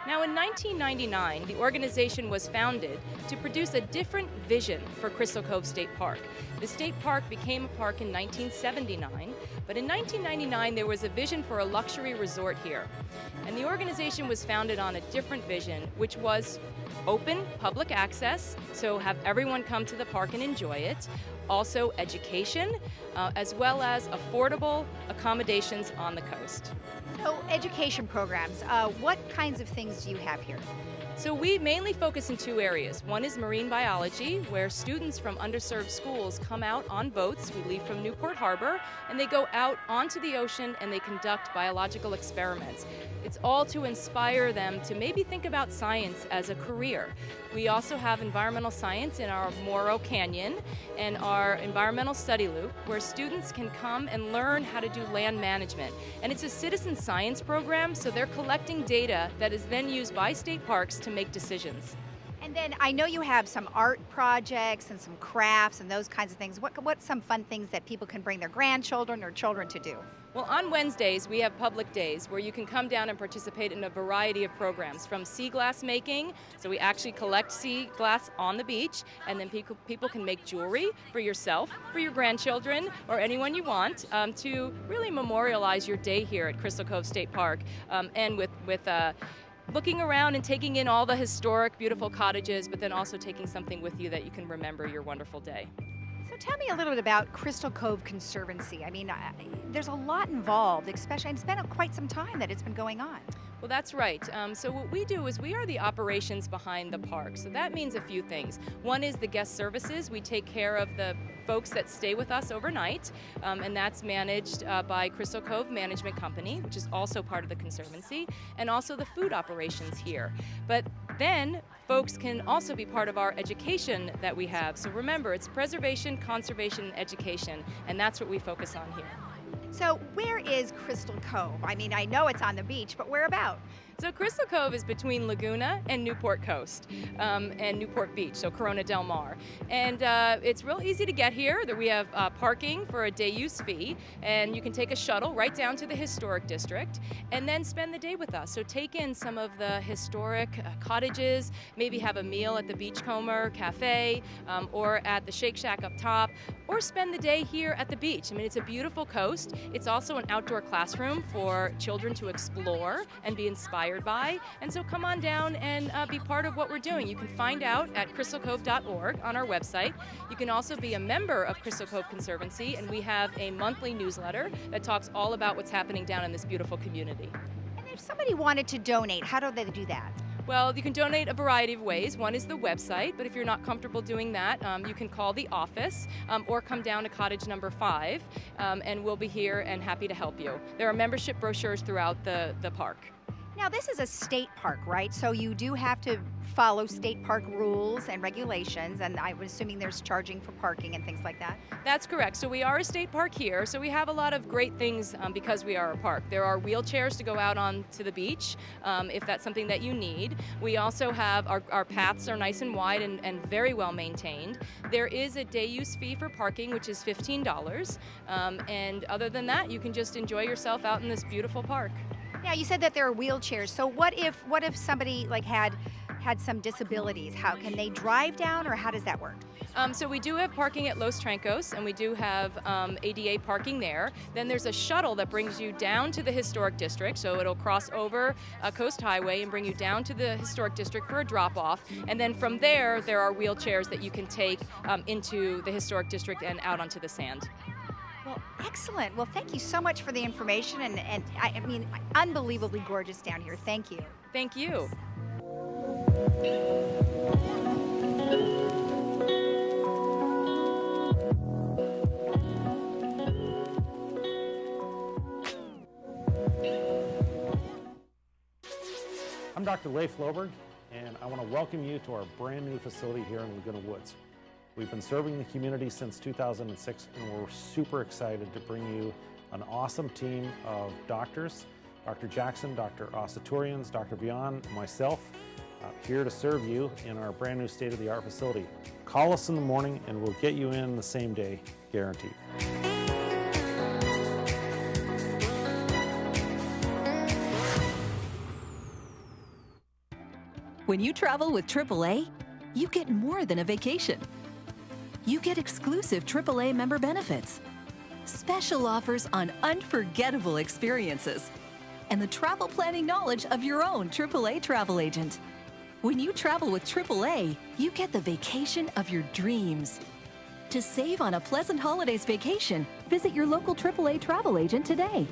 Now, in 1999, the organization was founded to produce a different vision for Crystal Cove State Park. The state park became a park in 1979, but in 1999 there was a vision for a luxury resort here. And the organization was founded on a different vision, which was open public access, so have everyone come to the park and enjoy it. Also education, as well as affordable accommodations on the coast. So education programs, what kinds of things do you have here? So we mainly focus in two areas. One is marine biology, where students from underserved schools come out on boats. We leave from Newport Harbor, and they go out onto the ocean and they conduct biological experiments. It's all to inspire them to maybe think about science as a career. We also have environmental science in our Morro Canyon and our environmental study loop, where students can come and learn how to do land management. And it's a citizen science program, so they're collecting data that is then used by state parks to make decisions. And then I know you have some art projects and some crafts and those kinds of things. What's some fun things that people can bring their grandchildren or children to do? Well, on Wednesdays, we have public days where you can come down and participate in a variety of programs, from sea glass making, so we actually collect sea glass on the beach, and then people can make jewelry for yourself, for your grandchildren, or anyone you want, to really memorialize your day here at Crystal Cove State Park, and with looking around and taking in all the historic, beautiful cottages, but then also taking something with you that you can remember your wonderful day. So tell me a little bit about Crystal Cove Conservancy. I mean, there's a lot involved, especially, and it's been quite some time that it's been going on. Well, that's right. So what we do is we are the operations behind the park. So that means a few things. One is the guest services. We take care of the folks that stay with us overnight, and that's managed by Crystal Cove Management Company, which is also part of the Conservancy, and also the food operations here. But then folks can also be part of our education that we have. So remember, it's preservation, conservation, and education, and that's what we focus on here. So where is Crystal Cove? I mean, I know it's on the beach, but where about? So Crystal Cove is between Laguna and Newport Coast, and Newport Beach, so Corona del Mar. And it's real easy to get here. We have parking for a day use fee, and you can take a shuttle right down to the historic district and then spend the day with us. So take in some of the historic cottages, maybe have a meal at the Beachcomber Cafe or at the Shake Shack up top, or spend the day here at the beach. I mean, it's a beautiful coast. It's also an outdoor classroom for children to explore and be inspired by, and so come on down and be part of what we're doing. You can find out at crystalcove.org on our website. You can also be a member of Crystal Cove Conservancy, and we have a monthly newsletter that talks all about what's happening down in this beautiful community. And if somebody wanted to donate, how do they do that? Well, you can donate a variety of ways. One is the website, but if you're not comfortable doing that, you can call the office or come down to cottage number 5, and we'll be here and happy to help you. There are membership brochures throughout the park. Now, this is a state park, right? So you do have to follow state park rules and regulations, and I'm assuming there's charging for parking and things like that. That's correct. So we are a state park here, so we have a lot of great things because we are a park. There are wheelchairs to go out on to the beach if that's something that you need. We also have our paths are nice and wide and very well maintained. There is a day use fee for parking, which is $15, and other than that, you can just enjoy yourself out in this beautiful park. Now, you said that there are wheelchairs. So what if somebody like had some disabilities? How can they drive down, or how does that work? So we do have parking at Los Trancos, and we do have ADA parking there. Then there's a shuttle that brings you down to the historic district, so it'll cross over a coast highway and bring you down to the historic district for a drop-off. And then from there are wheelchairs that you can take into the historic district and out onto the sand. Well, excellent. Well, thank you so much for the information, and I mean, unbelievably gorgeous down here. Thank you. Thank you. I'm Dr. Leif Loberg, and I want to welcome you to our brand new facility here in Laguna Woods. We've been serving the community since 2006, and we're super excited to bring you an awesome team of doctors, Dr. Jackson, Dr. Asaturians, Dr. Vian, and myself, here to serve you in our brand new state-of-the-art facility. Call us in the morning and we'll get you in the same day, guaranteed. When you travel with AAA, you get more than a vacation. You get exclusive AAA member benefits, special offers on unforgettable experiences, and the travel planning knowledge of your own AAA travel agent. When you travel with AAA, you get the vacation of your dreams. To save on a pleasant holidays vacation, visit your local AAA travel agent today.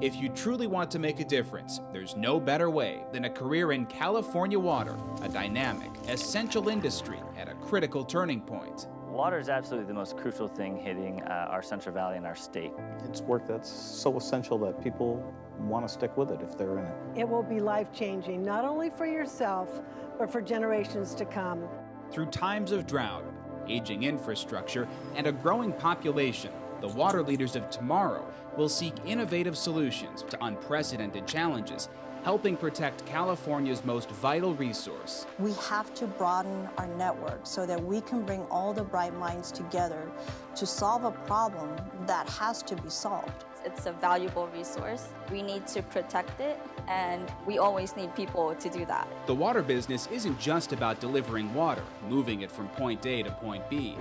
If you truly want to make a difference, there's no better way than a career in California water, a dynamic, essential industry at a critical turning point. Water is absolutely the most crucial thing hitting our Central Valley and our state. It's work that's so essential that people want to stick with it if they're in it. It will be life-changing, not only for yourself, but for generations to come. Through times of drought, aging infrastructure, and a growing population, the water leaders of tomorrow will seek innovative solutions to unprecedented challenges, helping protect California's most vital resource. We have to broaden our network so that we can bring all the bright minds together to solve a problem that has to be solved. It's a valuable resource. We need to protect it, and we always need people to do that. The water business isn't just about delivering water, moving it from point A to point B.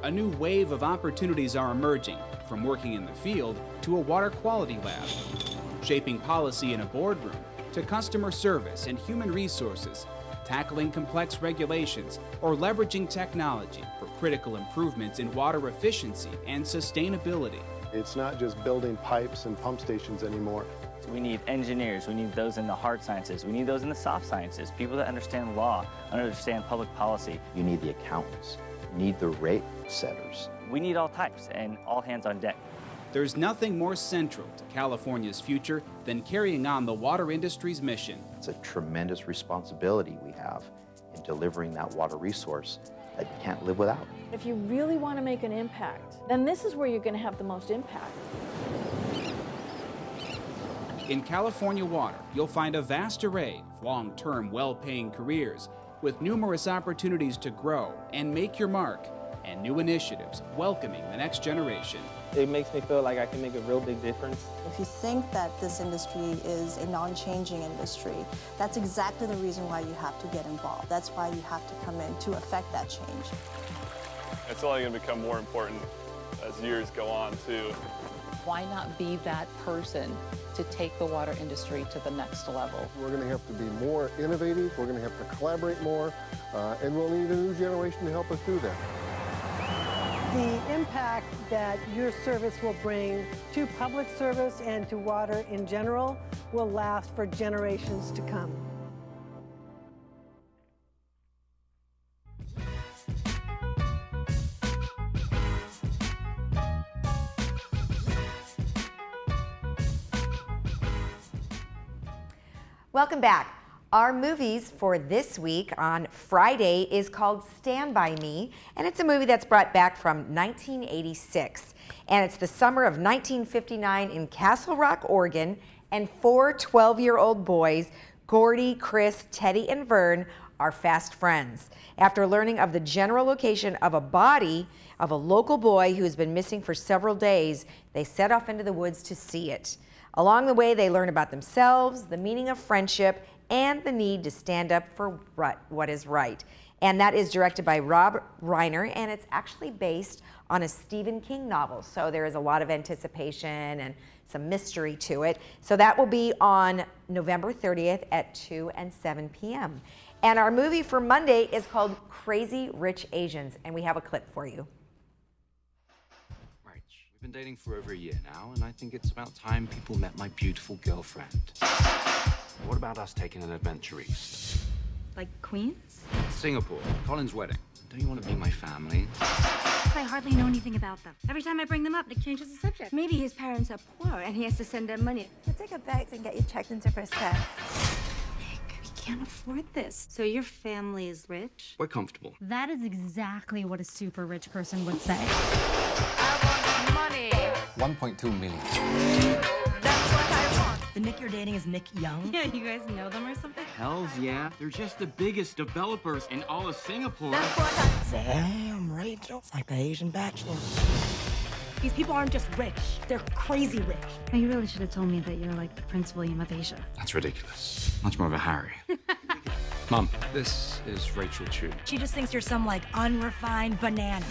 A new wave of opportunities are emerging, from working in the field to a water quality lab, shaping policy in a boardroom to customer service and human resources, tackling complex regulations, or leveraging technology for critical improvements in water efficiency and sustainability. It's not just building pipes and pump stations anymore. We need engineers, we need those in the hard sciences, we need those in the soft sciences, people that understand law, understand public policy. You need the accountants, you need the rate setters. We need all types and all hands on deck. There's nothing more central to California's future than carrying on the water industry's mission. It's a tremendous responsibility we have in delivering that water resource that you can't live without. If you really want to make an impact, then this is where you're going to have the most impact. In California water, you'll find a vast array of long-term, well-paying careers with numerous opportunities to grow and make your mark, and new initiatives welcoming the next generation. It makes me feel like I can make a real big difference. If you think that this industry is a non-changing industry, that's exactly the reason why you have to get involved. That's why you have to come in to affect that change. It's only going to become more important as years go on, too. Why not be that person to take the water industry to the next level? We're going to have to be more innovative, we're going to have to collaborate more, and we'll need a new generation to help us do that. The impact that your service will bring to public service and to water in general will last for generations to come. Welcome back. Our movies for this week on Friday is called Stand By Me, and it's a movie that's brought back from 1986. And it's the summer of 1959 in Castle Rock, Oregon, and 4 12-year-old boys, Gordy, Chris, Teddy, and Vern, are fast friends. After learning of the general location of a body of a local boy who has been missing for several days, they set off into the woods to see it. Along the way, they learn about themselves, the meaning of friendship, and the need to stand up for what is right. And that is directed by Rob Reiner, and it's actually based on a Stephen King novel. So there is a lot of anticipation and some mystery to it. So that will be on November 30th at 2 and 7 p.m. And our movie for Monday is called Crazy Rich Asians, and we have a clip for you. We've been dating for over a year now, and I think it's about time people met my beautiful girlfriend. What about us taking an adventure east? Like Queens? Singapore, Colin's wedding. Don't you want to be my family? I hardly know anything about them. Every time I bring them up, Nick changes the subject. Maybe his parents are poor and he has to send them money. We'll take a bags and get you checked into first class. Nick, we can't afford this. So your family is rich? We're comfortable. That is exactly what a super rich person would say. 1.2 million. That's what I want. The Nick you're dating is Nick Young? Yeah, you guys know them or something? Hells yeah. They're just the biggest developers in all of Singapore. That's what I... Damn, Rachel. It's like the Asian Bachelor. These people aren't just rich. They're crazy rich. Oh, you really should have told me that you're like the Prince William of Asia. That's ridiculous. Much more of a Harry. Mom, this is Rachel Chu. She just thinks you're some, like, unrefined banana.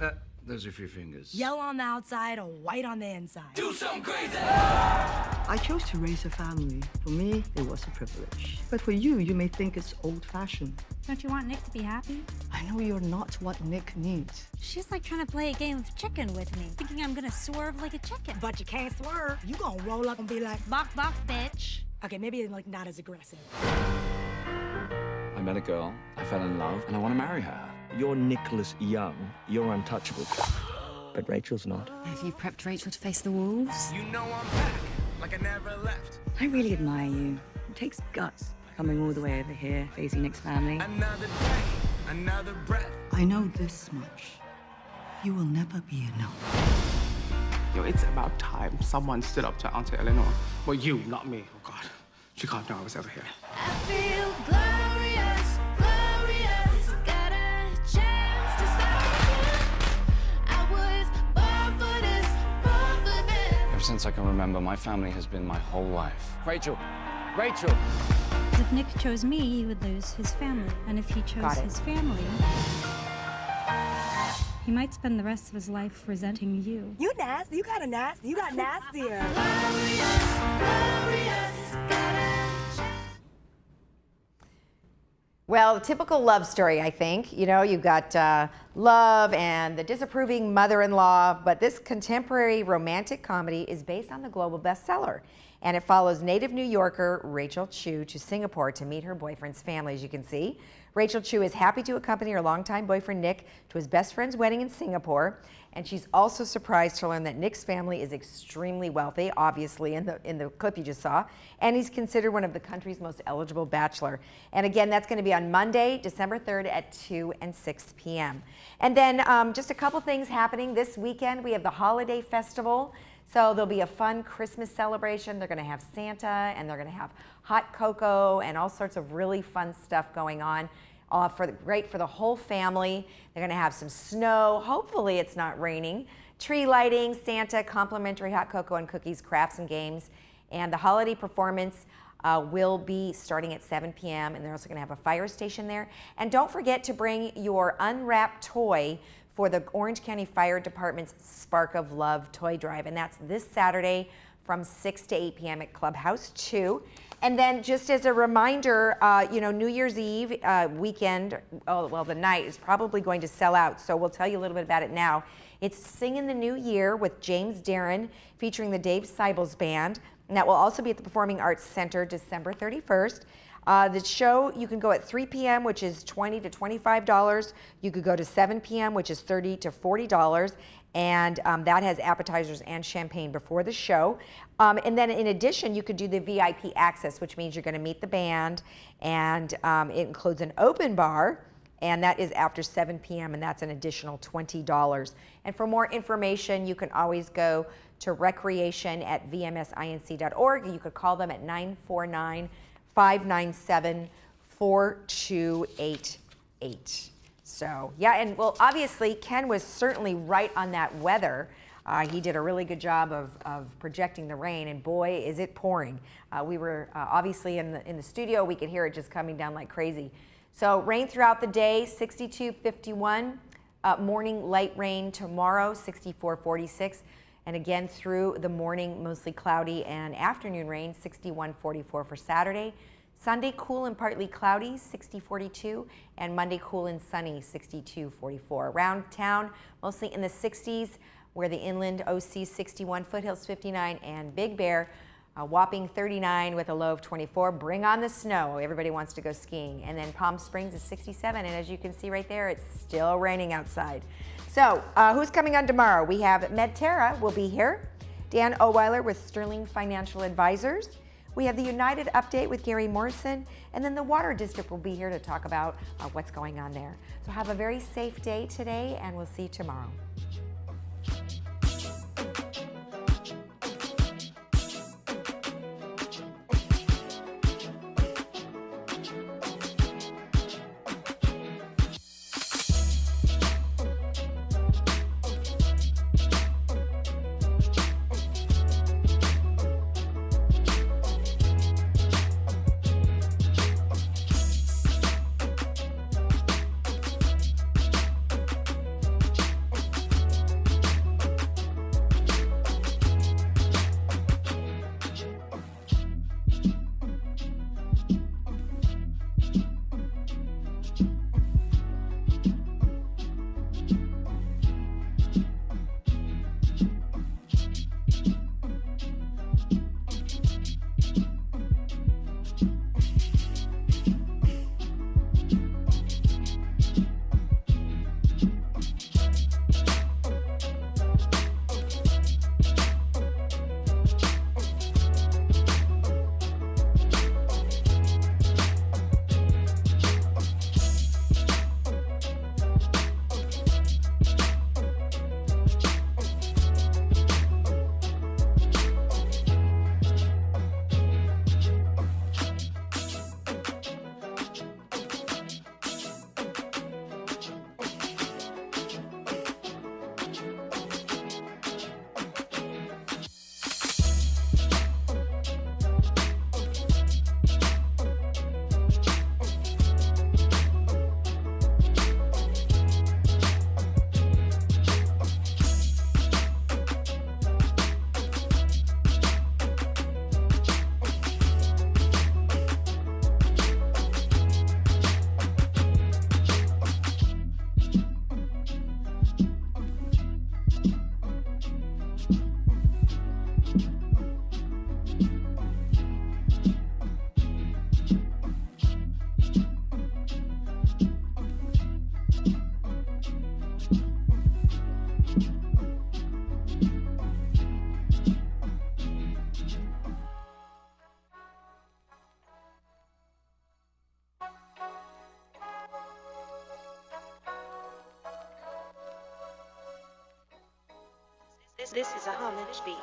No. Those are a few fingers. Yellow on the outside or white on the inside. Do something crazy! I chose to raise a family. For me, it was a privilege. But for you, you may think it's old-fashioned. Don't you want Nick to be happy? I know you're not what Nick needs. She's like trying to play a game of chicken with me, thinking I'm gonna swerve like a chicken. But you can't swerve. You gonna roll up and be like, bok bok, bitch. Okay, maybe like not as aggressive. I met a girl, I fell in love, and I want to marry her. You're Nicholas Young. You're untouchable. But Rachel's not. Have you prepped Rachel to face the wolves? You know I'm back, like I never left. I really admire you. It takes guts coming all the way over here, facing Nick's family. Another day, another breath. I know this much. You will never be enough. Yo, it's about time someone stood up to Auntie Eleanor. Well, you, not me. Oh, God. She can't know I was over here. I feel glorious, glorious. Got a chance to stop you. I was born for this, born for this. Ever since I can remember, my family has been my whole life. Rachel! Rachel! If Nick chose me, he would lose his family. And if he chose his family, he might spend the rest of his life resenting you. You nasty. You kind of nasty. You got nastier. Well, the typical love story, I think. You know, you've got love and the disapproving mother-in-law, but this contemporary romantic comedy is based on the global bestseller. And it follows native New Yorker Rachel Chu to Singapore to meet her boyfriend's family, as you can see. Rachel Chu is happy to accompany her longtime boyfriend Nick to his best friend's wedding in Singapore. And she's also surprised to learn that Nick's family is extremely wealthy, obviously in the clip you just saw, and he's considered one of the country's most eligible bachelor. And again, that's going to be on Monday, December 3rd at 2 and 6 p.m. And then just a couple things happening this weekend. We have the Holiday Festival. So there'll be a fun Christmas celebration. They're going to have Santa, and they're going to have hot cocoa and all sorts of really fun stuff going on. Great for the whole family. They're going to have some snow. Hopefully it's not raining. Tree lighting, Santa, complimentary hot cocoa and cookies, crafts and games. And the holiday performance will be starting at 7 p.m. and they're also going to have a fire station there. And don't forget to bring your unwrapped toy for the Orange County Fire Department's Spark of Love toy drive. And that's this Saturday from 6 to 8 p.m. at Clubhouse 2. And then just as a reminder, you know, New Year's Eve weekend, the night is probably going to sell out. So we'll tell you a little bit about it now. It's Sing in the New Year with James Darren featuring the Dave Seibels Band. And that will also be at the Performing Arts Center December 31st. The show, you can go at 3 p.m., which is $20 to $25. You could go to 7 p.m., which is $30 to $40. and that has appetizers and champagne before the show. And then in addition, you could do the VIP access, which means you're going to meet the band, and it includes an open bar, and that is after 7 p.m., and that's an additional $20. And for more information, you can always go to recreation@vmsinc.org. You could call them at 949-597-4288. So, yeah, and well, obviously, Ken was certainly right on that weather. He did a really good job of projecting the rain, and boy, is it pouring. We were obviously in the studio. We could hear it just coming down like crazy. So rain throughout the day, 62, 51. Morning light rain tomorrow, 64, 46. And again, through the morning, mostly cloudy, and afternoon rain, 61, 44 for Saturday. Sunday, cool and partly cloudy, 60, 42, and Monday, cool and sunny, 62, 44. Around town, mostly in the 60s, where the inland OC 61, foothills 59, and Big Bear, a whopping 39 with a low of 24. Bring on the snow. Everybody wants to go skiing. And then Palm Springs is 67, and as you can see right there, it's still raining outside. So who's coming on tomorrow? We have Medterra will be here. Dan Oweiler with Sterling Financial Advisors. We have the United Update with Gary Morrison, and then the Water District will be here to talk about what's going on there. So have a very safe day today, and we'll see you tomorrow. This is a homage beat.